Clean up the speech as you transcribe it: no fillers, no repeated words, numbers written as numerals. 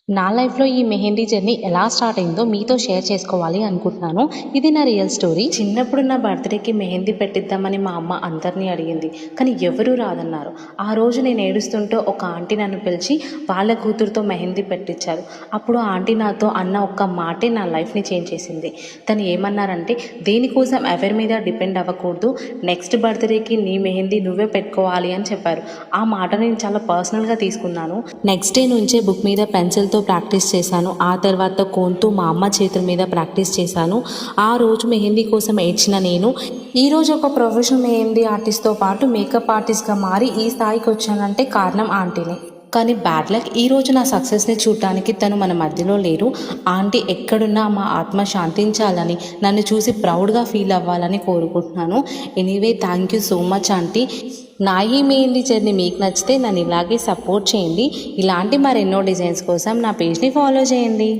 నా లైఫ్‌లో ఈ మెహందీ జర్నీ ఎలా స్టార్ట్ అయిందో మీతో షేర్ చేసుకోవాలి అనుకుంటున్నాను. ఇది నా రియల్ స్టోరీ. చిన్నప్పుడు నా బర్త్‌డేకి మెహందీ పెట్టిద్దామని మా అమ్మ అందరిని అడిగింది. కానీ ఎవరూ రాదన్నారు. ఆ రోజు నేను ఏడుస్తుంటే ఒక ఆంటీ నన్ను పిలిచి వాళ్ళ కూతురుతో మెహందీ పెట్టించారు. అప్పుడు ఆ ఆంటీ నాతో అన్న ఒక్క మాటే నా లైఫ్‌ని చేంజ్ చేసింది. తను ఏమన్నారంటే, దేనికోసం ఎవరి మీద డిపెండ్ అవ్వకూడదు. నెక్స్ట్ బర్త్‌డేకి నీ మెహందీ నువ్వే పెట్టుకోవాలి అని చెప్పారు. ఆ మాట నేను చాలా పర్సనల్‌గా తీసుకున్నాను. నెక్స్ట్ డే నుంచే బుక్ మీద పెన్సిల్‌తో ప్రాక్టీస్ చేశాను. ఆ తర్వాత కోన్‌తో మా అమ్మ చేతుల మీద ప్రాక్టీస్ చేశాను. ఆ రోజు మెహందీ కోసం ఏడ్చిన నేను ఈరోజు ఒక ప్రొఫెషనల్ మెహందీ ఆర్టిస్ట్‌తో పాటు మేకప్ ఆర్టిస్ట్‌గా మారి ఈ స్థాయికి వచ్చానంటే కారణం ఆంటీనే. కానీ బ్యాడ్ లక్, ఈరోజు నా సక్సెస్ని చూడటానికి తను మన మధ్యలో లేరు. ఆంటీ ఎక్కడున్నా మా ఆత్మ శాంతించాలని, నన్ను చూసి ప్రౌడ్గా ఫీల్ అవ్వాలని కోరుకుంటున్నాను. Anyway, thank you so much aunty. నా ఈ మెహందీ జర్నీ మీకు నచ్చితే నన్ను ఇలాగే సపోర్ట్ చేయండి. ఇలాంటి మరెన్నో డిజైన్స్ కోసం నా పేజ్ని ఫాలో చేయండి.